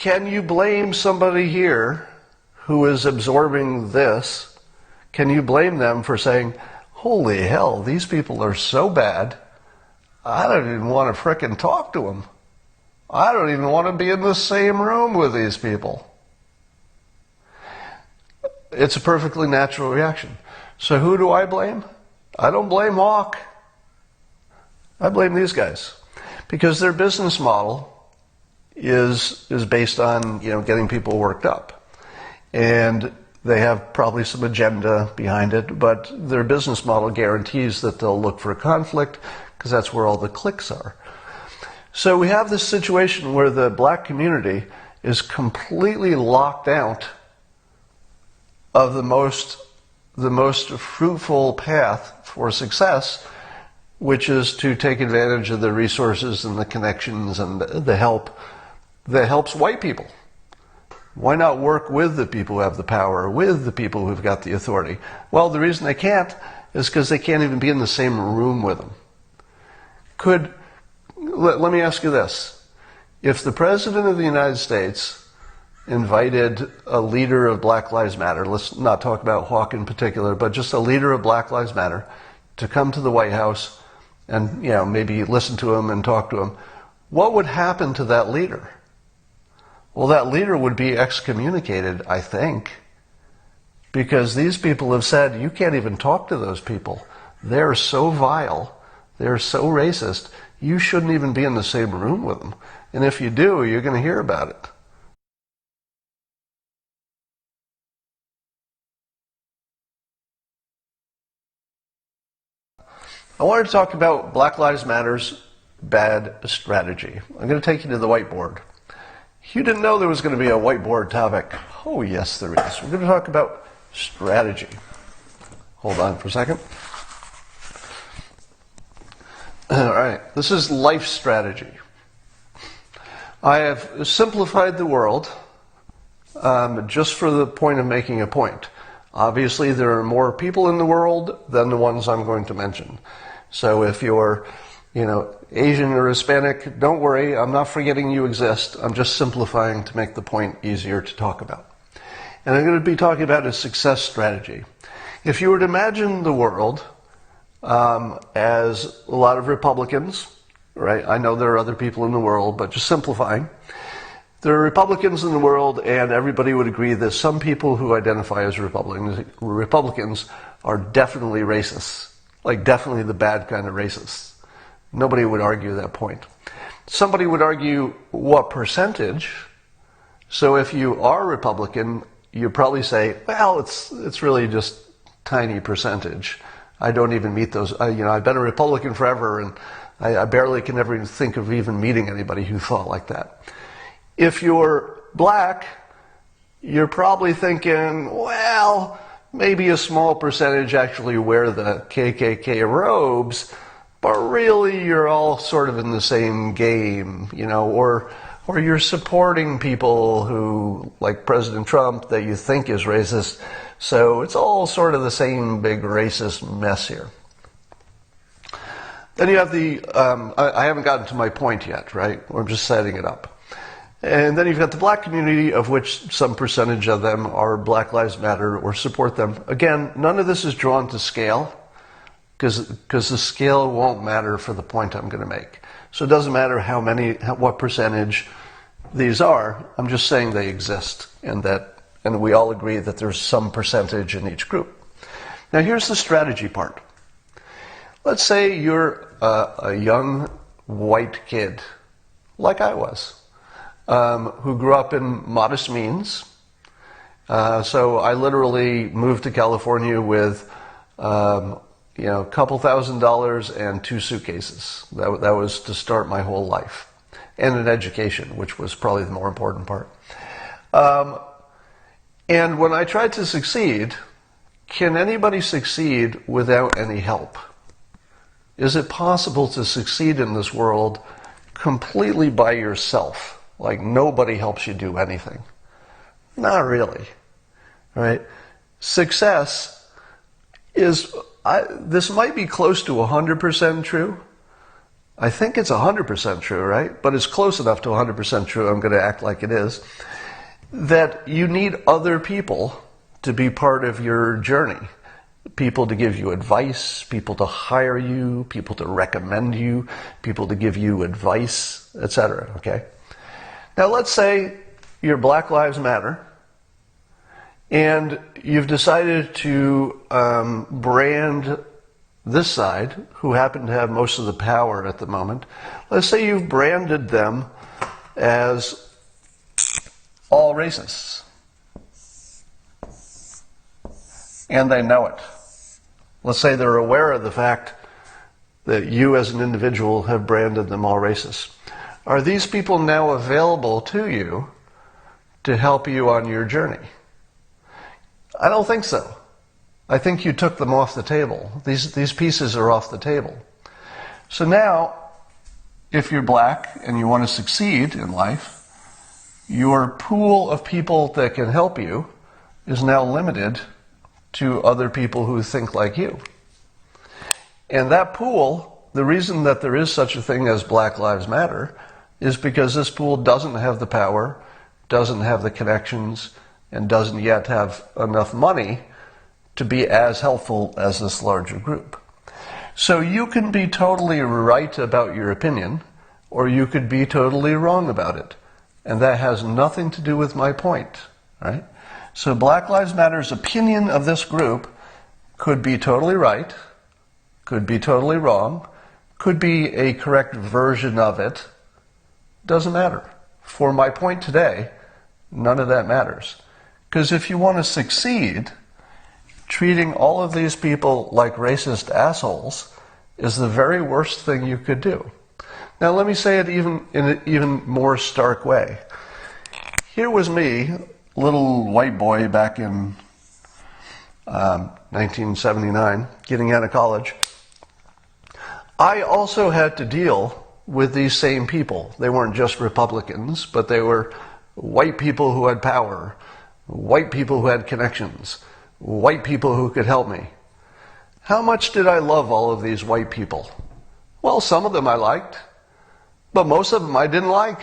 can you blame somebody here who is absorbing this? Can you blame them for saying, holy hell, these people are so bad, I don't even want to frickin' talk to them. I don't even want to be in the same room with these people. It's a perfectly natural reaction. So who do I blame? I don't blame Hawk. I blame these guys. Because their business model is based on, getting people worked up. And they have probably some agenda behind it, but their business model guarantees that they'll look for conflict because that's where all the clicks are. So we have this situation where the black community is completely locked out of the most fruitful path for success, which is to take advantage of the resources and the connections and the help that helps white people. Why not work with the people who have the power, with the people who've got the authority? Well, the reason they can't is because they can't even be in the same room with them. Let me ask you this. If the President of the United States invited a leader of Black Lives Matter, let's not talk about Hawk in particular, but just a leader of Black Lives Matter, to come to the White House and, maybe listen to him and talk to him, what would happen to that leader? Well, that leader would be excommunicated, I think, because these people have said, you can't even talk to those people. They're so vile. They're so racist. You shouldn't even be in the same room with them. And if you do, you're going to hear about it. I wanted to talk about Black Lives Matter's bad strategy. I'm going to take you to the whiteboard. You didn't know there was going to be a whiteboard topic. Oh, yes, there is. We're going to talk about strategy. Hold on for a second. All right. This is life strategy. I have simplified the world just for the point of making a point. Obviously, there are more people in the world than the ones I'm going to mention. So if you're, Asian or Hispanic, don't worry, I'm not forgetting you exist. I'm just simplifying to make the point easier to talk about. And I'm going to be talking about a success strategy. If you were to imagine the world as a lot of Republicans, right? I know there are other people in the world, but just simplifying. There are Republicans in the world, and everybody would agree that some people who identify as Republicans are definitely racists, like definitely the bad kind of racists. Nobody would argue that point. Somebody would argue what percentage. So if you are Republican, you probably say, well, it's really just tiny percentage. I don't even meet those. I've been a Republican forever, and I barely can ever think of even meeting anybody who thought like that. If you're black, you're probably thinking, well, maybe a small percentage actually wear the KKK robes, but really you're all sort of in the same game, or you're supporting people who, like President Trump, that you think is racist. So it's all sort of the same big racist mess here. Then you have I haven't gotten to my point yet, right? I'm just setting it up. And then you've got the black community, of which some percentage of them are Black Lives Matter or support them. Again, none of this is drawn to scale, because the scale won't matter for the point I'm going to make. So it doesn't matter what percentage these are. I'm just saying they exist, and we all agree that there's some percentage in each group. Now here's the strategy part. Let's say you're a young white kid, like I was, who grew up in modest means. So I literally moved to California with, a couple $1,000s and 2 suitcases. That was to start my whole life, and an education, which was probably the more important part. And when I tried to succeed, can anybody succeed without any help? Is it possible to succeed in this world completely by yourself? Like nobody helps you do anything? Not really, right? Success is, this might be close to 100% true, I think it's 100% true, right? But it's close enough to 100% true, I'm going to act like it is, that you need other people to be part of your journey. People to give you advice, people to hire you, people to recommend you, people to give you advice, etc. Okay? Now let's say you're Black Lives Matter, and you've decided to brand this side, who happen to have most of the power at the moment. Let's say you've branded them as all racists, and they know it. Let's say they're aware of the fact that you as an individual have branded them all racist. Are these people now available to you to help you on your journey? I don't think so. I think you took them off the table. These pieces are off the table. So now, if you're black and you want to succeed in life, your pool of people that can help you is now limited to other people who think like you. And that pool, the reason that there is such a thing as Black Lives Matter, is because this pool doesn't have the power, doesn't have the connections, and doesn't yet have enough money to be as helpful as this larger group. So you can be totally right about your opinion, or you could be totally wrong about it. And that has nothing to do with my point, right? So Black Lives Matter's opinion of this group could be totally right, could be totally wrong, could be a correct version of it. Doesn't matter. For my point today, none of that matters. Because if you want to succeed, treating all of these people like racist assholes is the very worst thing you could do. Now let me say it in an even more stark way. Here was me, little white boy back in 1979, getting out of college. I also had to deal with these same people. They weren't just Republicans, but they were white people who had power, white people who had connections, white people who could help me. How much did I love all of these white people? Well, some of them I liked, but most of them I didn't like.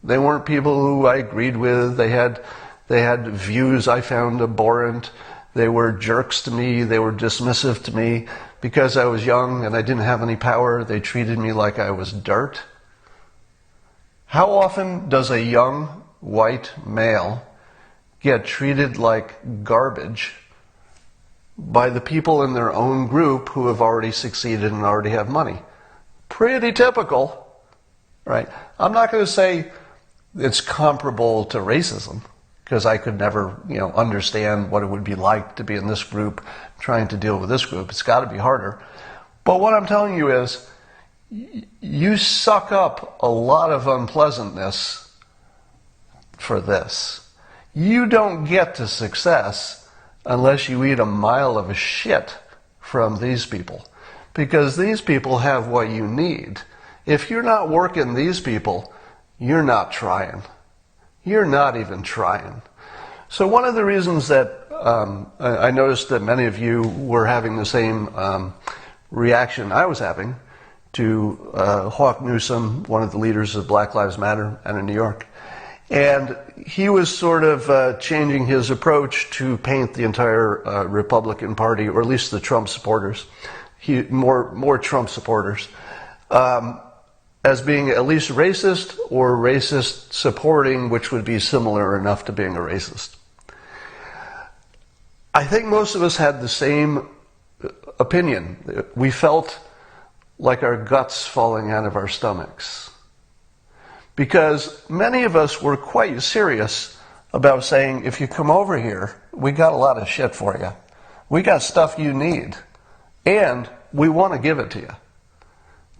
They weren't people who I agreed with. They had views I found abhorrent. They were jerks to me. They were dismissive to me. Because I was young and I didn't have any power, they treated me like I was dirt. How often does a young white male get treated like garbage by the people in their own group who have already succeeded and already have money? Pretty typical, right? I'm not going to say it's comparable to racism, because I could never, understand what it would be like to be in this group trying to deal with this group. It's got to be harder. But what I'm telling you is, you suck up a lot of unpleasantness for this. You don't get to success unless you eat a mile of shit from these people, because these people have what you need. If you're not working these people, you're not trying. You're not even trying. So one of the reasons that I noticed that many of you were having the same reaction I was having to Hawk Newsome, one of the leaders of Black Lives Matter and in New York. And he was sort of changing his approach to paint the entire Republican Party, or at least the Trump supporters, more Trump supporters, as being at least racist or racist supporting, which would be similar enough to being a racist. I think most of us had the same opinion. We felt like our guts falling out of our stomachs, because many of us were quite serious about saying, if you come over here, we got a lot of shit for you. We got stuff you need, and we want to give it to you.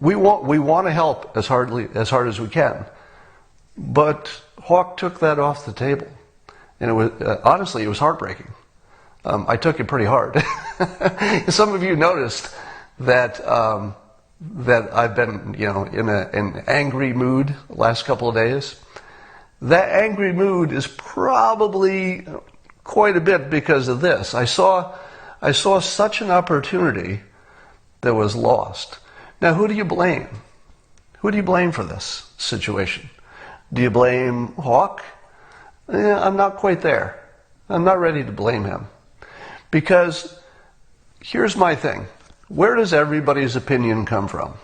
We want to help as hard as we can. But Hawk took that off the table, and it was honestly, it was heartbreaking. I took it pretty hard. Some of you noticed that that I've been, in an angry mood the last couple of days. That angry mood is probably quite a bit because of this. I saw such an opportunity that was lost. Now, who do you blame? Who do you blame for this situation? Do you blame Hawke? I'm not quite there. I'm not ready to blame him. Because here's my thing. Where does everybody's opinion come from?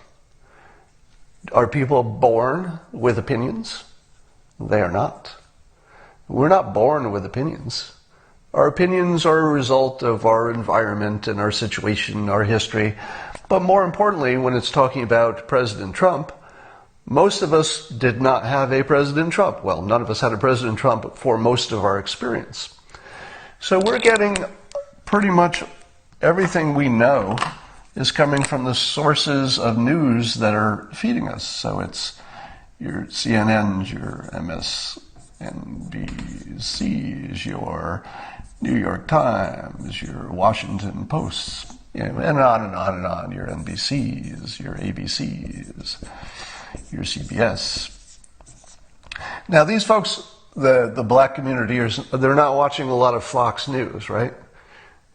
Are people born with opinions? They are not. We're not born with opinions. Our opinions are a result of our environment and our situation, our history. But more importantly, when it's talking about President Trump, most of us did not have a President Trump. Well, none of us had a President Trump for most of our experience. So we're getting pretty much everything we know is coming from the sources of news that are feeding us. So it's your CNNs, your MSNBCs, your New York Times, your Washington Posts, and on and on and on, your NBCs, your ABCs, your CBS. Now these folks, the black community, they're not watching a lot of Fox News, right?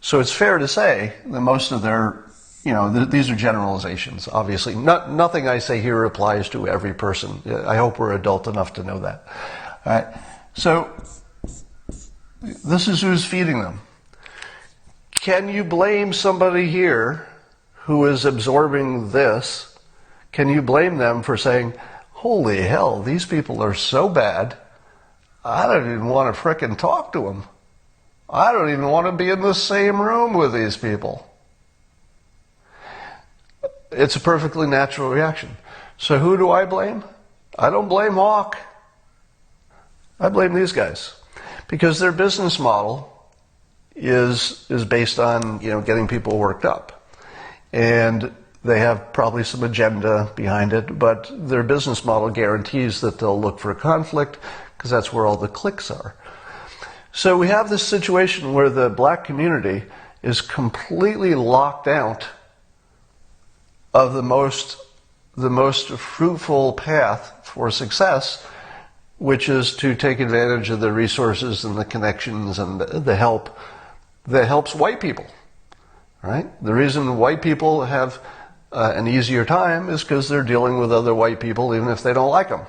So it's fair to say that most of their, these are generalizations, obviously. Nothing I say here applies to every person. I hope we're adult enough to know that. All right. So this is who's feeding them. Can you blame somebody here who is absorbing this? Can you blame them for saying, holy hell, these people are so bad, I don't even want to frickin' talk to them. I don't even want to be in the same room with these people. It's a perfectly natural reaction. So who do I blame? I don't blame Hawke. I blame these guys. Because their business model is based on, getting people worked up. And they have probably some agenda behind it, but their business model guarantees that they'll look for conflict because that's where all the clicks are. So we have this situation where the black community is completely locked out of the most fruitful path for success, which is to take advantage of the resources and the connections and the help that helps white people, right? The reason white people have an easier time is because they're dealing with other white people even if they don't like them.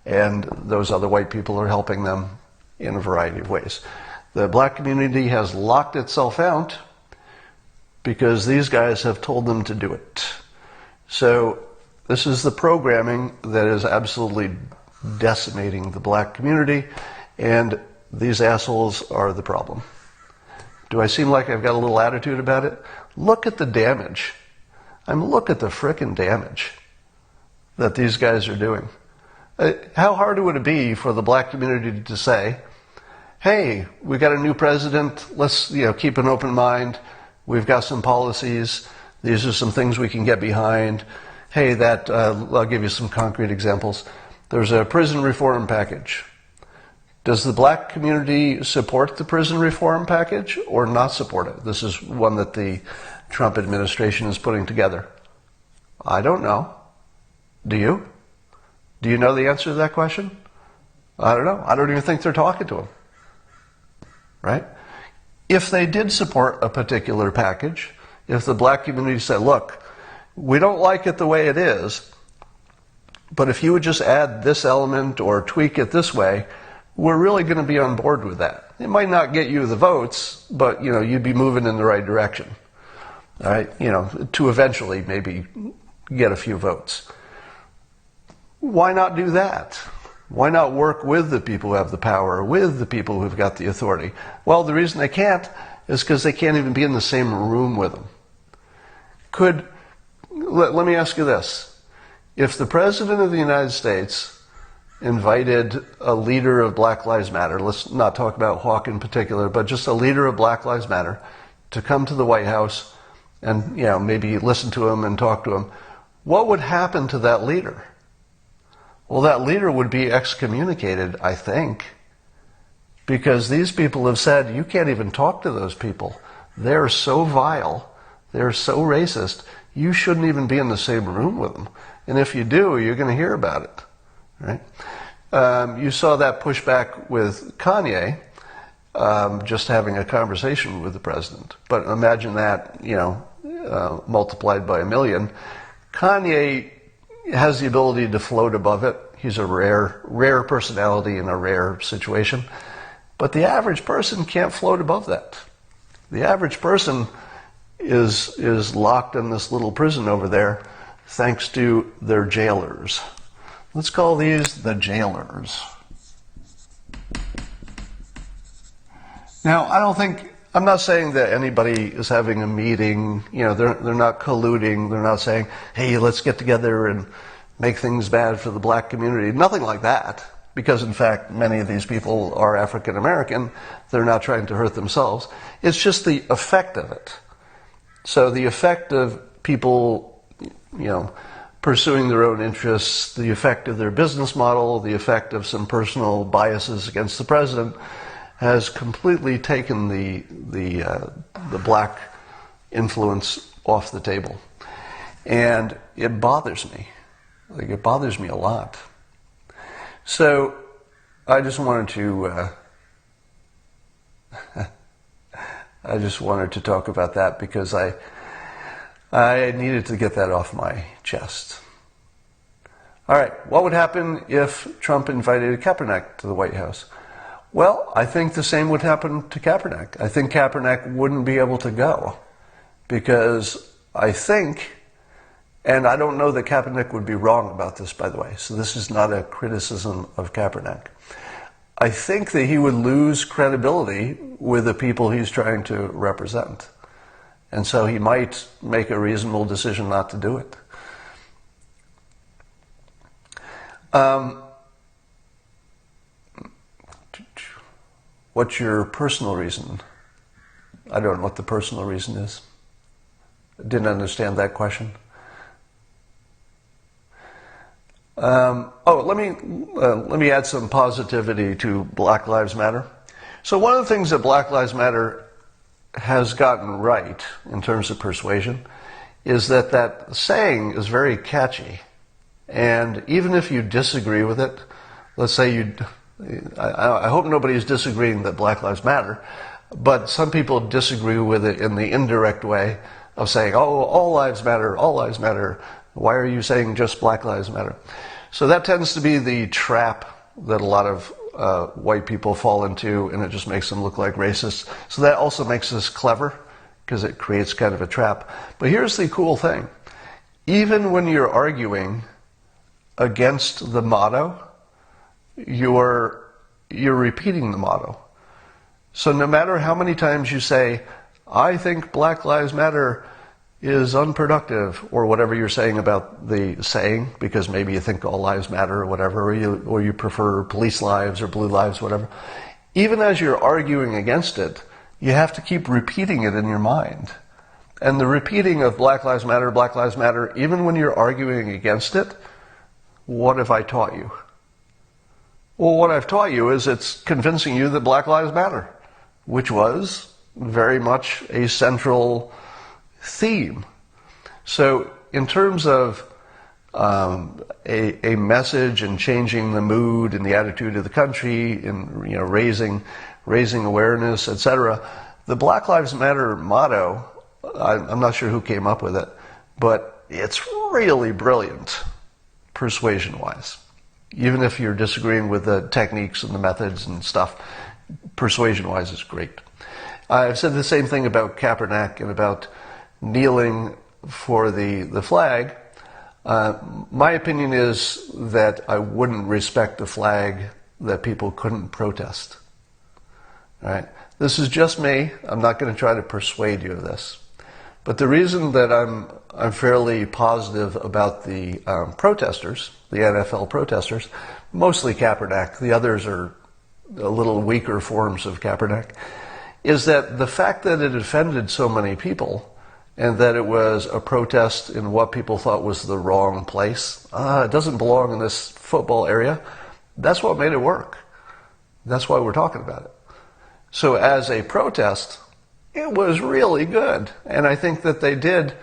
And those other white people are helping them in a variety of ways. The black community has locked itself out because these guys have told them to do it. So this is the programming that is absolutely decimating the black community, and these assholes are the problem. Do I seem like I've got a little attitude about it? Look at the damage. Look at the frickin' damage that these guys are doing. How hard would it be for the black community to say, hey, we got a new president, let's keep an open mind, we've got some policies, these are some things we can get behind. Hey, I'll give you some concrete examples. There's a prison reform package. Does the black community support the prison reform package or not support it? This is one that the Trump administration is putting together. I don't know. Do you? Do you know the answer to that question? I don't know. I don't even think they're talking to him. Right? If they did support a particular package, if the black community said, look, we don't like it the way it is, but if you would just add this element or tweak it this way, we're really going to be on board with that. It might not get you the votes, but you'd be moving in the right direction. All right? To eventually maybe get a few votes. Why not do that? Why not work with the people who have the power, with the people who've got the authority? Well, the reason they can't is because they can't even be in the same room with them. Let me ask you this. If the President of the United States invited a leader of Black Lives Matter, let's not talk about Hawke in particular, but just a leader of Black Lives Matter, to come to the White House and maybe listen to him and talk to him, what would happen to that leader? Well, that leader would be excommunicated, I think, because these people have said, you can't even talk to those people. They're so vile, they're so racist, you shouldn't even be in the same room with them. And if you do, you're going to hear about it. Right? You saw that pushback with Kanye, just having a conversation with the president. But imagine that, multiplied by 1 million. Kanye has the ability to float above it. He's a rare personality in a rare situation. But the average person can't float above that. The average person is locked in this little prison over there thanks to their jailers. Let's call these the jailers. Now, I'm not saying that anybody is having a meeting, they're not colluding, they're not saying, hey, let's get together and make things bad for the black community. Nothing like that, because in fact, many of these people are African American. They're not trying to hurt themselves. It's just the effect of it. So the effect of people, pursuing their own interests, the effect of their business model, the effect of some personal biases against the president has completely taken the black influence off the table. And it bothers me. It bothers me a lot. So I just wanted to talk about that because I needed to get that off my chest. All right, what would happen if Trump invited Kaepernick to the White House? Well, I think the same would happen to Kaepernick. I think Kaepernick wouldn't be able to go because I think, and I don't know that Kaepernick would be wrong about this, by the way, so this is not a criticism of Kaepernick. I think that he would lose credibility with the people he's trying to represent. And so he might make a reasonable decision not to do it. What's your personal reason? I don't know what the personal reason is. I didn't understand that question. Let me add some positivity to Black Lives Matter. So one of the things that Black Lives Matter has gotten right in terms of persuasion is that saying is very catchy. And even if you disagree with it, let's say I hope nobody's disagreeing that Black Lives Matter, but some people disagree with it in the indirect way of saying, oh, all lives matter, all lives matter. Why are you saying just Black Lives Matter? So that tends to be the trap that a lot of white people fall into, and it just makes them look like racists. So that also makes this clever, because it creates kind of a trap. But here's the cool thing. Even when you're arguing against the motto, you're repeating the motto. So no matter how many times you say, I think Black Lives Matter is unproductive, or whatever you're saying about the saying, because maybe you think all lives matter or whatever, or you prefer police lives or blue lives, whatever. Even as you're arguing against it, you have to keep repeating it in your mind. And the repeating of Black Lives Matter, even when you're arguing against it, what have I taught you? Well, what I've taught you is it's convincing you that Black Lives Matter, which was very much a central theme. So in terms of a message and changing the mood and the attitude of the country and raising awareness, etc., the Black Lives Matter motto, I'm not sure who came up with it, but it's really brilliant persuasion-wise. Even if you're disagreeing with the techniques and the methods and stuff, persuasion-wise is great. I've said the same thing about Kaepernick and about kneeling for the flag. My opinion is that I wouldn't respect a flag that people couldn't protest. All right? This is just me. I'm not going to try to persuade you of this. But the reason that I'm fairly positive about the protesters, the NFL protesters, mostly Kaepernick, the others are a little weaker forms of Kaepernick, is that the fact that it offended so many people and that it was a protest in what people thought was the wrong place, it doesn't belong in this football area, that's what made it work. That's why we're talking about it. So as a protest, it was really good. And I think that they did,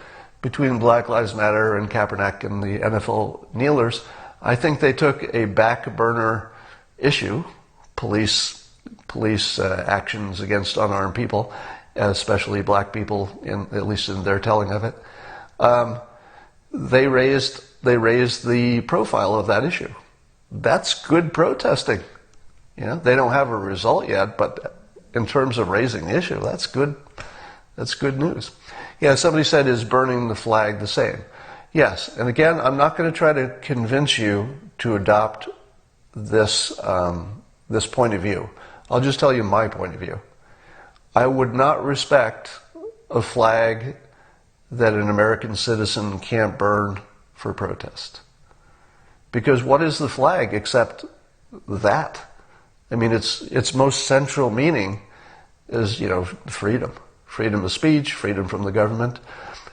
between Black Lives Matter and Kaepernick and the NFL kneelers, I think they took a back burner issue, police actions against unarmed people, especially black people, at least in their telling of it. they raised the profile of that issue. That's good protesting. You know, they don't have a result yet, but in terms of raising the issue, that's good. That's good news. Yeah, somebody said, is burning the flag the same? Yes, and again, I'm not going to try to convince you to adopt this this point of view. I'll just tell you my point of view. I would not respect a flag that an American citizen can't burn for protest. Because what is the flag except that? I mean, its most central meaning is, you know, freedom. Freedom of speech, freedom from the government.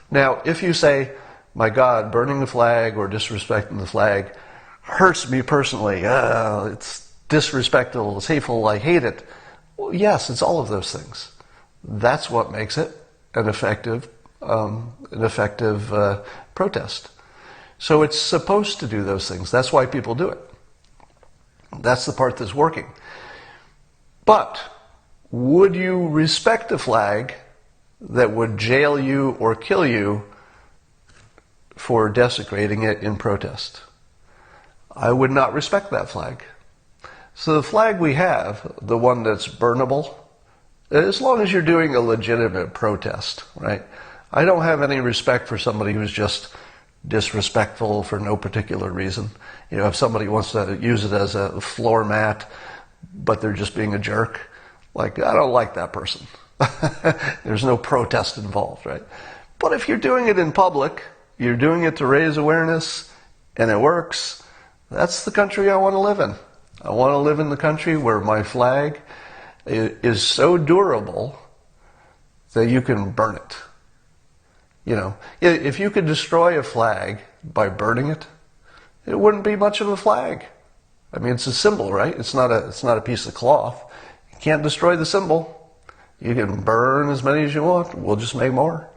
Now, if you say, my God, burning the flag or disrespecting the flag hurts me personally, it's disrespectful, it's hateful, I hate it. Well, yes, it's all of those things. That's what makes it an effective protest. So it's supposed to do those things. That's why people do it. That's the part that's working. But would you respect a flag that would jail you or kill you for desecrating it in protest? I would not respect that flag. So the flag we have, the one that's burnable, as long as you're doing a legitimate protest, right? I don't have any respect for somebody who's just disrespectful for no particular reason. You know, if somebody wants to use it as a floor mat, but they're just being a jerk, like, I don't like that person. There's no protest involved, right? But if you're doing it in public, you're doing it to raise awareness, and it works, that's the country I want to live in. I want to live in the country where my flag is so durable that you can burn it. You know, if you could destroy a flag by burning it, it wouldn't be much of a flag. I mean, it's a symbol, right? It's not a piece of cloth. You can't destroy the symbol. You can burn as many as you want. We'll just make more.